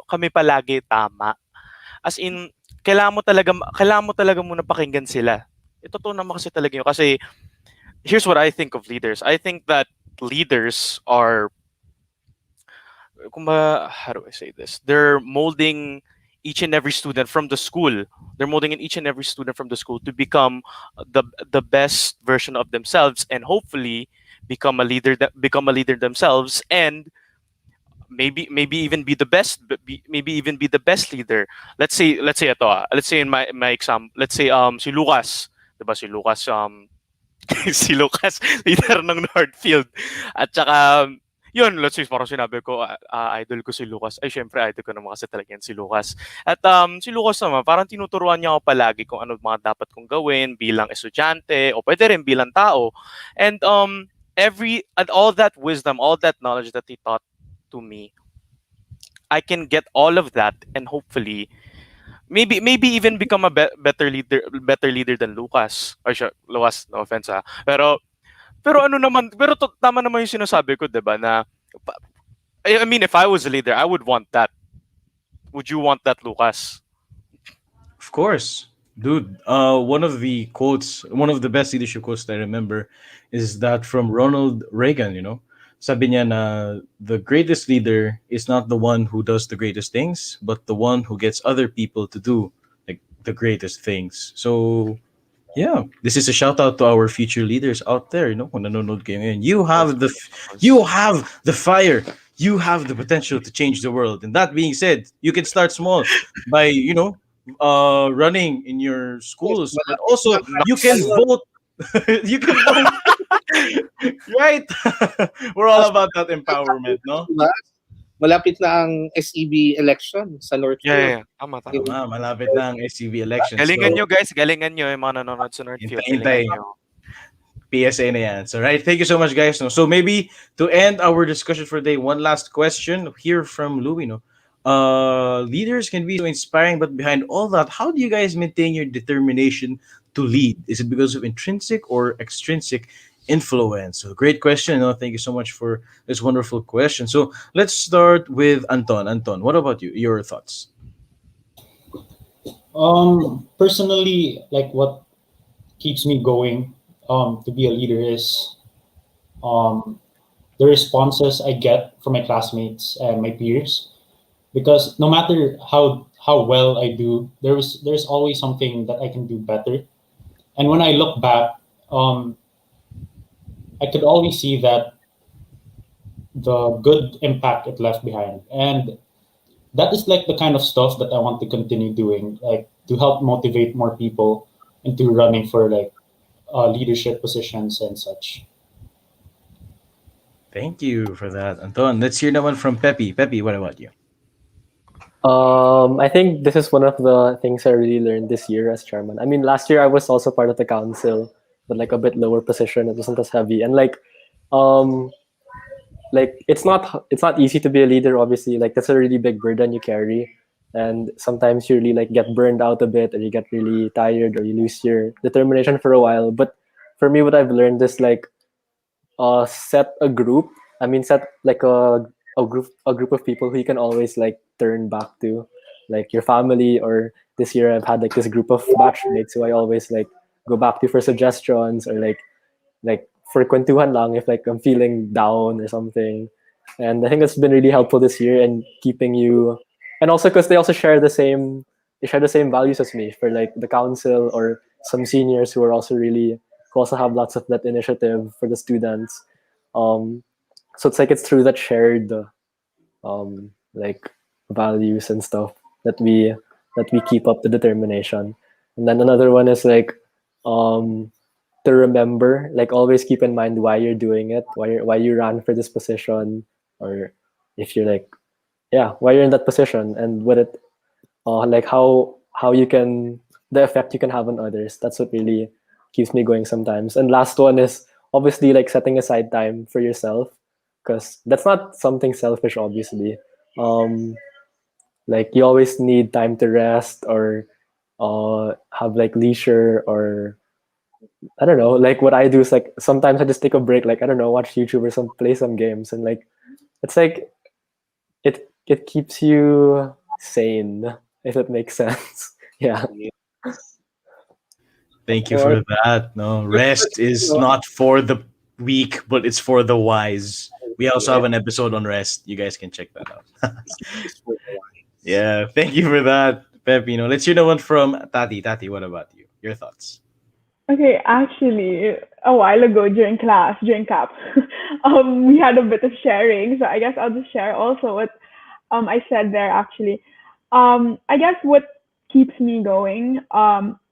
kami palagi tama. As in, kailangan mo talaga muna pakinggan sila. Totoo naman kasi talaga yun. Kasi here's what I think of leaders. I think that leaders are, how do I say this? They're molding each and every student from the school. They're molding each and every student from the school to become the best version of themselves, and hopefully become a leader themselves, and maybe even be the best, maybe even be the best leader. Let's say ito, let's say in my exam, let's say si Lucas, 'di ba, si Lucas si Lucas leader ng Northfield, at saka yun, let's say parang sinabi ko idol ko si Lucas, ay syempre idol ko naman kasi talaga yan si Lucas. At si Lucas naman parang tinuturuan niya ako palagi kung ano mga dapat kong gawin bilang estudyante o pwede rin bilang tao, and all that wisdom, all that knowledge that he taught to me, I can get all of that, and hopefully maybe even become a better leader than Lucas. Or siya, Lucas, no offense Pero tama naman yung sinasabi ko, 'di ba, na I mean, if I was a leader, I would want that. Would you want that, Lucas? Of course. Dude, one of the best leadership quotes that I remember is that from Ronald Reagan, Sabi niya na the greatest leader is not the one who does the greatest things, but the one who gets other people to do like the greatest things. So, yeah, this is a shout out to our future leaders out there, kung nanonood kayo ngayon. You have the fire. You have the potential to change the world. And that being said, you can start small by, running in your schools, but also you can vote. You can vote. Right? We're all about that empowerment, no? Diba? Malapit na ang SEB election sa Northfield. Yeah. Tama. Malapit na ang SCV elections. Galingan nyo, guys. Galingan nyo yung mga nanonood sa Northfield. Hintay. Galingan nyo. PSA na yan. So, right. Thank you so much, guys. No? So, maybe to end our discussion for today, one last question here from Louie. Leaders can be so inspiring, but behind all that, how do you guys maintain your determination to lead? Is it because of intrinsic or extrinsic influence? So, great question. Thank you so much for this wonderful question. So, let's start with Anton. Anton, what about you? Your thoughts? Personally, like what keeps me going to be a leader is the responses I get from my classmates and my peers. Because no matter how well I do, there's always something that I can do better. And when I look back, I could always see that the good impact it left behind. And that is like the kind of stuff that I want to continue doing, like to help motivate more people into running for like leadership positions and such. Thank you for that, Anton. Let's hear naman from Pepi. Pepi, what about you? I think this is one of the things I really learned this year as chairman. I mean, last year I was also part of the council, but like a bit lower position. It wasn't as heavy, and like it's not easy to be a leader. Obviously, like that's a really big burden you carry, and sometimes you really like get burned out a bit, or you get really tired, or you lose your determination for a while. But for me, what I've learned is like set a group. I mean, set like a group of people who you can always like turn back to, like your family or this year I've had like this group of batchmates who I always like go back to for suggestions, or like for kwentuhan lang if like I'm feeling down or something. And I think that's been really helpful this year, and keeping you, and also because they also share the same values as me for like the council, or some seniors who are also really, who also have lots of that initiative for the students. So it's like it's through that shared like values and stuff that we keep up the determination. And then another one is like to remember, like always keep in mind why you're doing it, why you ran for this position, or if you're like, yeah, why you're in that position, and what it like how you can, the effect you can have on others. That's what really keeps me going sometimes. And last one is obviously like setting aside time for yourself, because that's not something selfish, obviously. Like you always need time to rest, or have like leisure, or I don't know, like what I do is like sometimes I just take a break, like I don't know, watch YouTube or play some games, and like it's like it keeps you sane, if it makes sense. Yeah. Thank you for that. No, rest is not for the weak, but it's for the wise. We also have an episode on rest. You guys can check that out. Yeah, thank you for that, Pepi. Let's hear the one from Tatty. Tatty, what about you? Your thoughts? Okay, actually, a while ago during CAP, we had a bit of sharing. So I guess I'll just share also what I said there actually. I guess what keeps me going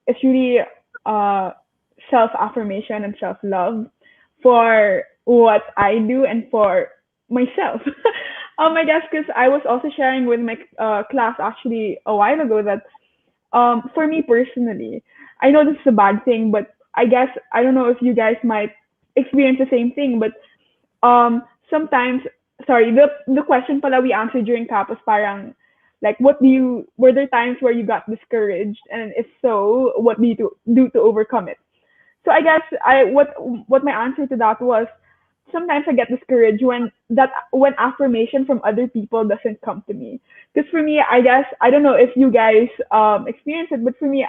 is really self-affirmation and self-love for what I do and for myself. I guess because I was also sharing with my class actually a while ago that for me personally, I know this is a bad thing, but I guess I don't know if you guys might experience the same thing, but sometimes, sorry, the question pala we answered during CAP was parang like, were there times where you got discouraged, and if so, what do you do to overcome it? So I guess what my answer to that was, sometimes I get discouraged when affirmation from other people doesn't come to me. Because for me, I guess I don't know if you guys experience it, but for me,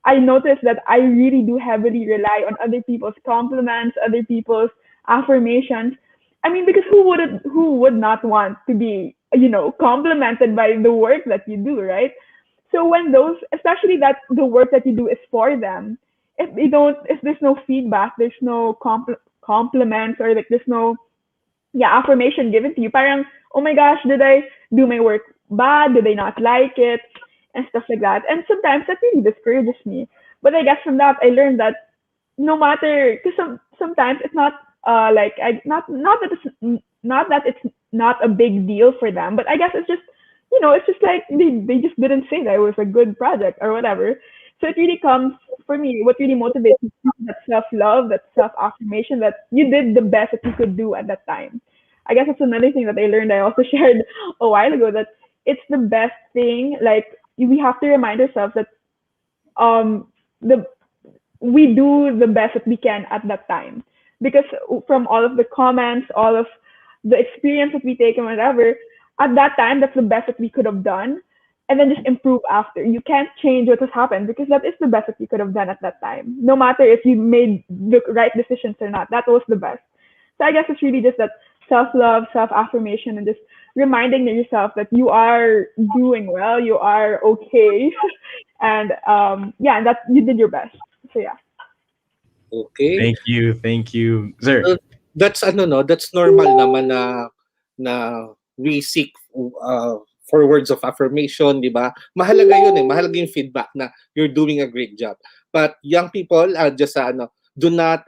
I noticed that I really do heavily rely on other people's compliments, other people's affirmations. I mean, because who would not want to be, complimented by the work that you do, right? So when those, especially that the work that you do is for them, if there's no feedback, there's no compliments, or like there's no affirmation given to you, parang, oh my gosh, did I do my work bad? Did they not like it? And stuff like that. And sometimes that really discourages me. But I guess from that I learned that no matter, because sometimes it's not not that it's not a big deal for them, but I guess it's just it's just like they just didn't say that it was a good project or whatever. So it really comes, for me, what really motivates me is that self-love, that self-affirmation, that you did the best that you could do at that time. I guess that's another thing that I learned. I also shared a while ago that it's the best thing. Like, we have to remind ourselves that we do the best that we can at that time, because from all of the comments, all of the experience that we take and whatever, at that time that's the best that we could have done, and then just improve after. You can't change what has happened, because that is the best that you could have done at that time, no matter if you made the right decisions or not. That was the best. So I guess it's really just that self-love, self-affirmation, and just reminding yourself that you are doing well, you are okay, and and that you did your best. So yeah. Okay. Thank you, sir. That's that's normal naman na we seek for words of affirmation, di ba? Mahalaga yun eh. Mahalaga yung feedback na you're doing a great job. But young people, just do not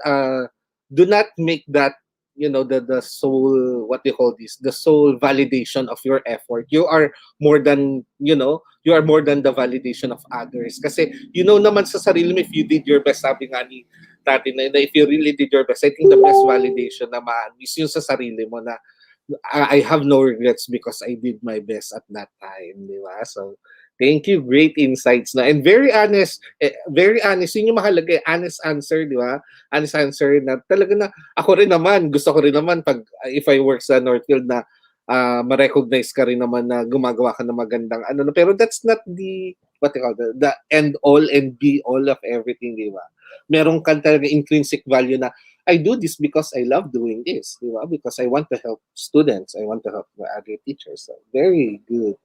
make that the sole, what do you call this, the sole validation of your effort. You are more than the validation of others, kasi naman sa sarili mo if you did your best. Sabi nga ni Tati na if you really did your best, I think the best validation naman is yung sa sarili mo na I have no regrets because I did my best at that time, di ba? So thank you, great insights na, and very honest, yun yung mahalaga, honest answer, di ba? Honest answer na talaga na ako rin naman, gusto ko rin naman pag if I work sa Northfield na ma-recognize ka rin naman na gumagawa ka ng magandang pero that's not the what you call the end all and be all of everything, di ba? Meron kang talaga intrinsic value na I do this because I love doing this, di ba? Because I want to help students, I want to help my other teachers. So, very good.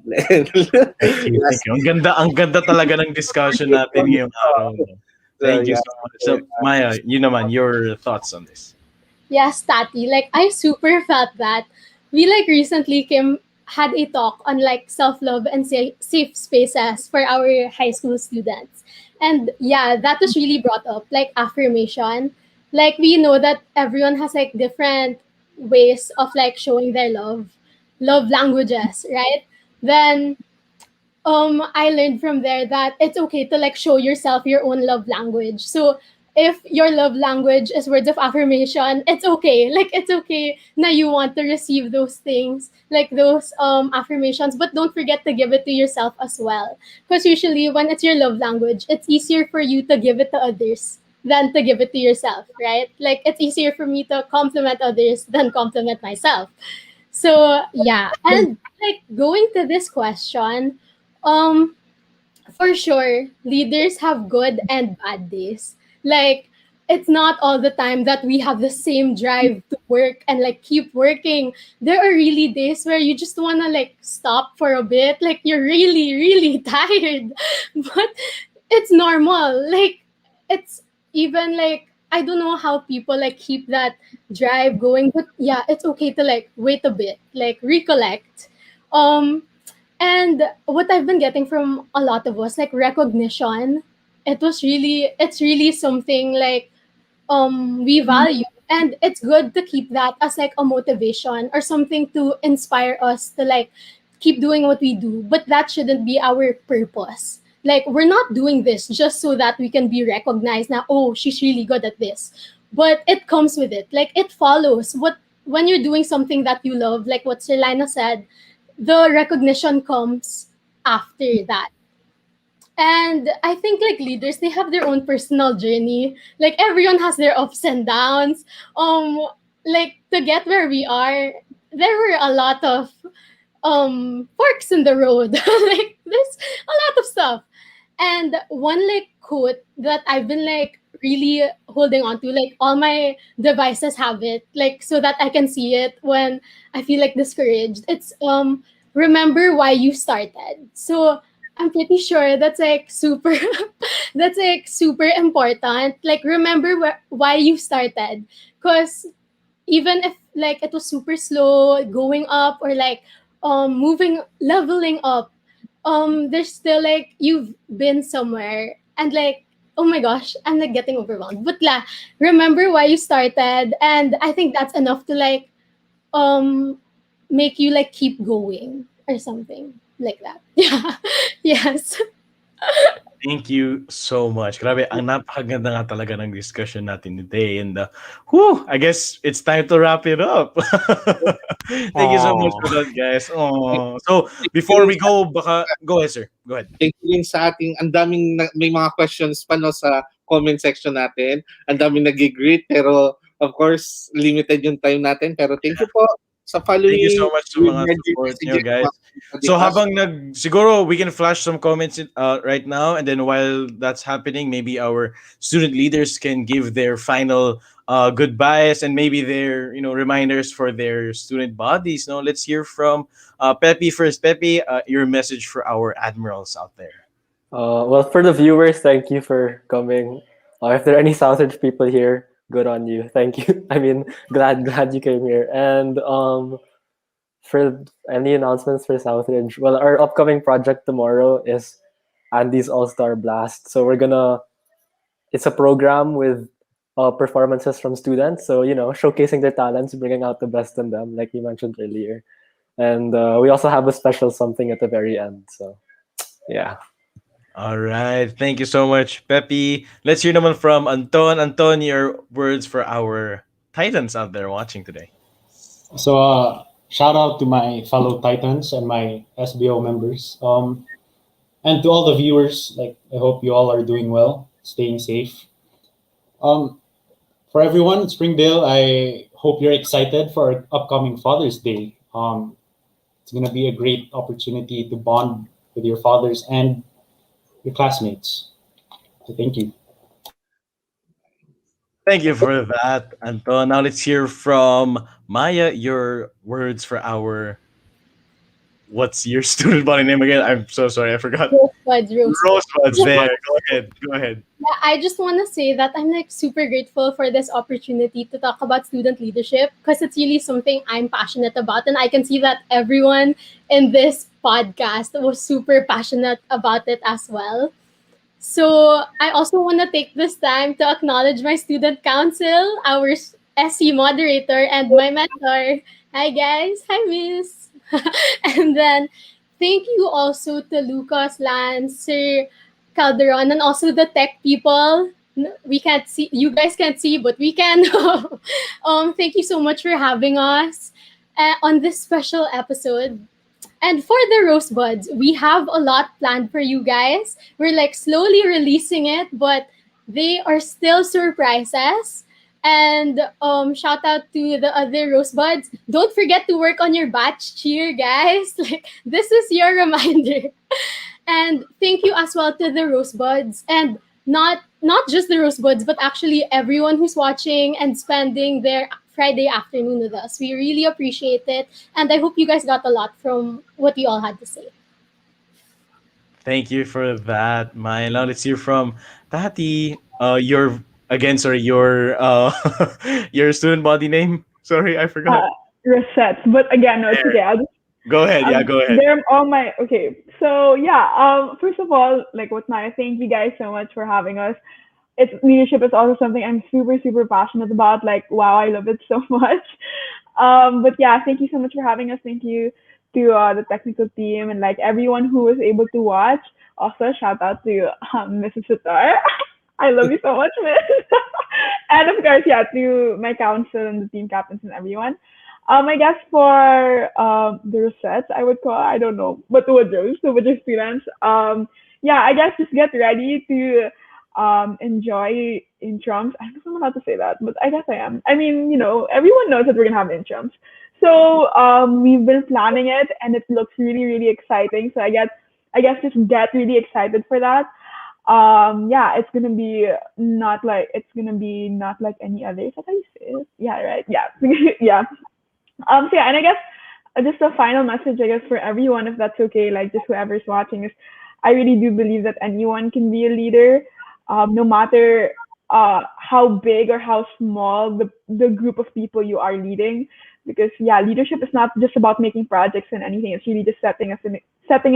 Thank you, thank you. Ang ganda talaga ng discussion natin ngayong araw. So, Thank you yeah. so much. So, Maya, you naman, your thoughts on this? Yes, Tati. Like I super felt that. We like recently had a talk on like self-love and safe spaces for our high school students. And yeah, that was really brought up, like affirmation. Like we know that everyone has like different ways of like showing their love languages, right? Then I learned from there that it's okay to like show yourself your own love language. So if your love language is words of affirmation, it's okay. Like it's okay now you want to receive those things, like those affirmations, but don't forget to give it to yourself as well. Because usually when it's your love language, it's easier for you to give it to others than to give it to yourself, right? Like it's easier for me to compliment others than compliment myself. So yeah, and like going to this question, um, for sure, leaders have good and bad days. Like, it's not all the time that we have the same drive to work and like keep working. There are really days where you just want to like stop for a bit. Like, you're really, really tired. But it's normal. Like, it's even like, I don't know how people like keep that drive going. But yeah, it's okay to like wait a bit, like recollect. Um, and what I've been getting from a lot of us, like recognition, it's really something like we value. And it's good to keep that as like a motivation or something to inspire us to like keep doing what we do. But that shouldn't be our purpose. Like we're not doing this just so that we can be recognized now, oh, she's really good at this. But it comes with it. Like it follows what when you're doing something that you love, like what Sir Lina said, the recognition comes after that. And I think like leaders, they have their own personal journey. Like everyone has their ups and downs. Like to get where we are, there were a lot of forks in the road. Like there's a lot of stuff. And one like quote that I've been like really holding on to, like all my devices have it, like so that I can see it when I feel like discouraged. It's remember why you started. So I'm pretty sure that's like super that's like super important. Like remember why you started. Because even if like it was super slow going up or like moving leveling up, there's still like you've been somewhere and like oh my gosh, I'm like getting overwhelmed. But yeah, remember why you started, and I think that's enough to like um make you like keep going or something like that. Yeah. Yes. Thank you so much. Grabe, ang napakaganda nga talaga ng discussion natin today. And I guess it's time to wrap it up. Thank you so much for that, guys. Oh, so before we go, go ahead, sir. Go ahead. Thank you rin sa ating, ang daming, may mga questions pa no sa comment section natin. Ang daming nag-greet, pero of course, limited yung time natin. Pero thank you po sa following. Thank you so much sa mga support nyo, guys. So siguro we can flash some comments right now, and then while that's happening, maybe our student leaders can give their final goodbyes and maybe their reminders for their student bodies. No, let's hear from Pepi first. Pepi, your message for our admirals out there. Well, for the viewers, thank you for coming. If there are any Southridge people here, good on you. Thank you. I mean, glad you came here. And for any announcements for Southridge, well, our upcoming project tomorrow is Andy's All-Star Blast. So it's a program with performances from students. So, showcasing their talents, bringing out the best in them, like you mentioned earlier. And we also have a special something at the very end. So, yeah. All right. Thank you so much, Pepi. Let's hear naman from Anton. Anton, your words for our Titans out there watching today. So, shout out to my fellow Titans and my SBO members. And to all the viewers, like I hope you all are doing well, staying safe. For everyone in Springdale, I hope you're excited for our upcoming Father's Day. It's gonna be a great opportunity to bond with your fathers and your classmates. So thank you. Thank you for that, Anton. Now let's hear from Maya your words for our what's your student body name again? I'm so sorry, I forgot. Rosebuds, rosebuds. Rosebuds there. Go ahead. Go ahead. Yeah, I just want to say that I'm like super grateful for this opportunity to talk about student leadership because it's really something I'm passionate about. And I can see that everyone in this podcast was super passionate about it as well. So I also want to take this time to acknowledge my student council, our SC moderator, and my mentor. Hi guys, hi Miss. And then thank you also to Lucas, Lance, Sir Calderon, and also the tech people. We can't see, you guys can't see, but we can. Thank you so much for having us on this special episode. And for the Rosebuds, we have a lot planned for you guys. We're like slowly releasing it, but they are still surprises. And shout out to the other Rosebuds. Don't forget to work on your batch cheer, guys. Like this is your reminder. And thank you as well to the Rosebuds and not just the Rosebuds, but actually everyone who's watching and spending their Friday afternoon with us. We really appreciate it, and I hope you guys got a lot from what you all had to say. Thank you for that, Maya. Now let's hear from Tati. Your again, sorry, your your student body name. Sorry, I forgot. Resets. But again, no, it's okay. I'll just Go ahead. Yeah, go ahead. they're all my okay. So yeah, first of all, like what Maya, thank you guys so much for having us. It's leadership is also something I'm super passionate about. Like wow, I love it so much. But yeah, thank you so much for having us. Thank you to the technical team and like everyone who was able to watch. Also, shout out to Mrs. Sitar. I love you so much, Miss. And of course, yeah, to my council and the team captains and everyone. I guess for the resets, I would call, I don't know, but the Woodrose, the Woodrose students. Yeah, I guess just get ready to enjoy intrams. I don't know if I'm allowed to say that, but I guess I am. I mean, you know, everyone knows that we're gonna have intrams. So we've been planning it, and it looks really exciting. So I guess just get really excited for that. Yeah, it's gonna be not like any other. Is that how you say it? Yeah, right. Yeah, yeah. So yeah, and I guess just a final message, I guess, for everyone, if that's okay, like just whoever's watching, is I really do believe that anyone can be a leader, no matter how big or how small the group of people you are leading. Because yeah, leadership is not just about making projects and anything. It's really just setting an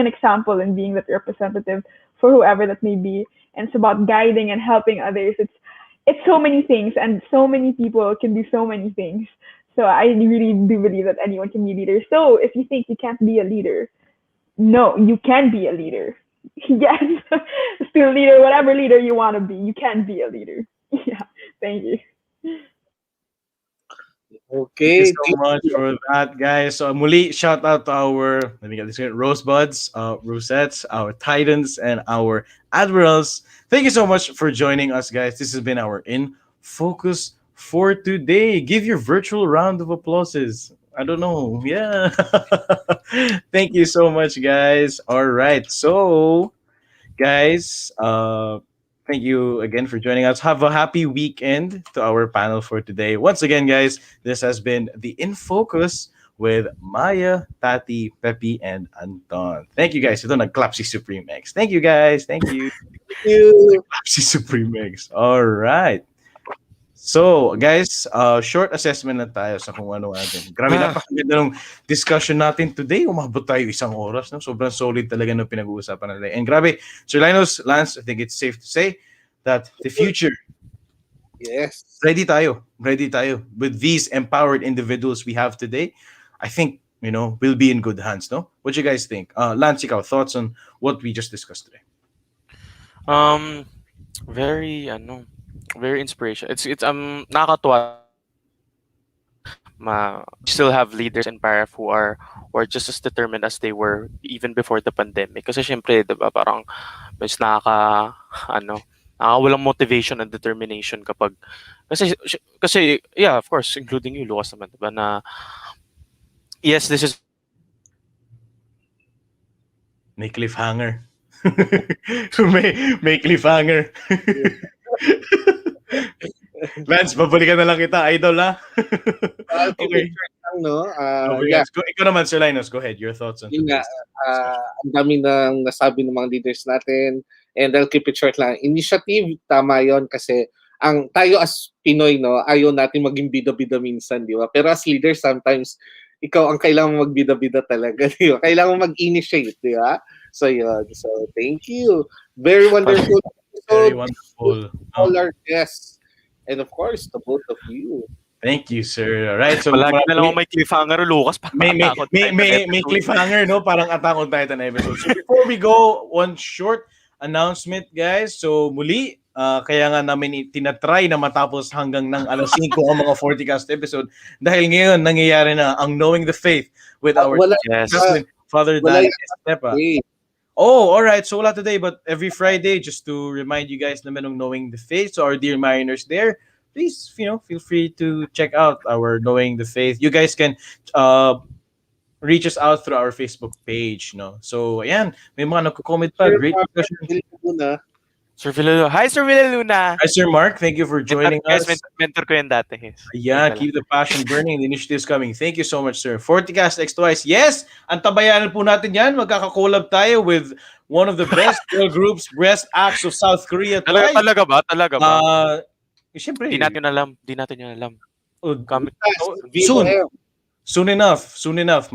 example and being that representative for whoever that may be. And it's about guiding and helping others. It's so many things, and so many people can do so many things. So I really do believe that anyone can be a leader. So if you think you can't be a leader, no, you can be a leader. Yes, still leader, whatever leader you want to be, you can be a leader. Yeah, thank you. Thank you Okay. so much for that, guys. So muli, shout out to our let me get this right, Rosebuds, Rosettes, our Titans, and our Admirals. Thank you so much for joining us, guys. This has been our In Focus for today. Give your virtual round of applauses. I don't know. Yeah. Thank you so much, guys. All right. So guys. Thank you again for joining us. Have a happy weekend to our panel for today. Once again, guys, this has been the In Focus with Maya, Tati, Pepi, and Anton. Thank you, guys. Ito nag-clap si Supreme X. Thank you, guys. Thank you. You. Clap si Supreme X. All right. So, guys, short assessment na tayo sa kung ano natin. Grabe, napakaganda ng discussion natin today. Umabot tayo 1 oras. No? Sobrang solid talaga ng pinag-uusapan natin. And grabe, Sir Linus, Lance, I think it's safe to say that the future, Yes. ready tayo. Ready tayo. With these empowered individuals we have today, I think, we'll be in good hands, no? What do you guys think? Lance, ikaw, thoughts on what we just discussed today? Um, very very inspiration. It's nakakatuwa we still have leaders in PAREF who are just as determined as they were even before the pandemic. Kasi syempre, 'di ba, parang mas nakakawalang motivation and determination kapag kasi yeah, of course, including you, Lucas naman, 'di ba, na yes, this is May cliffhanger. may cliffhanger. Lance, babalikan na lang kita, idol ha. I'll keep Okay. it short lang, no? Okay, Yeah, Lance. Ikaw naman, Sir Linus, go ahead. Your thoughts on yun nga, today's discussion. ang dami nang nasabi ng mga leaders natin, and I'll keep it short lang. Initiative, tama yon kasi ang tayo as Pinoy, no, ayaw natin maging bida-bida minsan, di ba? Pero as leader, sometimes ikaw ang kailangan magbida-bida talaga, di ba? Kailangan mag-initiate, di ba? So yun. So thank you. Very wonderful Very episode. wonderful. All our guests. And of course, the both of you. Thank you, sir. All right, so Palagi na lang may cliffhanger, Lucas. may cliffhanger, no? Parang Attack on Titan episode. So before we go, one short announcement, guys. So muli, kaya nga namin tinatry na matapos hanggang ng alas 5 ang mga FortiKast episode dahil ngayon nangyayari na ang Knowing the Faith with our Yes. Father Wala Dan Estepa. Hey, Oh, all right. So wala today, but every Friday, just to remind you guys naman ng Knowing the Faith. So our dear Mariners there, please, feel free to check out our Knowing the Faith. You guys can reach us out through our Facebook page, no? So ayan, may mga nagko-comment pa. Great discussion. Sir Villaluna. Hi, Sir Villaluna. Hi, Sir Mark. Thank you for joining us. Mentor ko yan dati. Yeah, keep the passion burning. The initiatives coming. Thank you so much, sir. FortiKast X Twice. Yes, antabayanan po natin yan. Magkakakolab tayo with one of the best girl groups, breast acts of South Korea. Talaga ba? Siyempre. Di natin yun alam. Soon enough,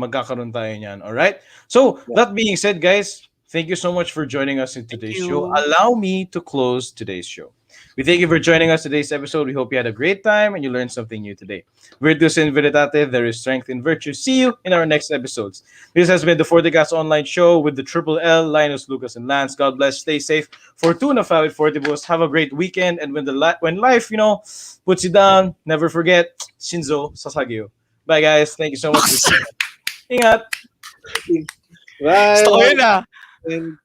magkakaroon tayo niyan. All right? So, that being said, guys, thank you so much for joining us in today's show. Allow me to close today's show. We thank you for joining us today's episode. We hope you had a great time and you learned something new today. Virtus in Veritate, there is strength in virtue. See you in our next episodes. This has been the FortiKast Online Show with the Triple L, Linus, Lucas, and Lance. God bless. Stay safe. Fortuna Fawit Fortibus. Have a great weekend. And when life, puts you down, never forget, Shinzo Sasagyo. Bye, guys. Thank you so much. Ingat. Bye. Gusto ko yun ah. And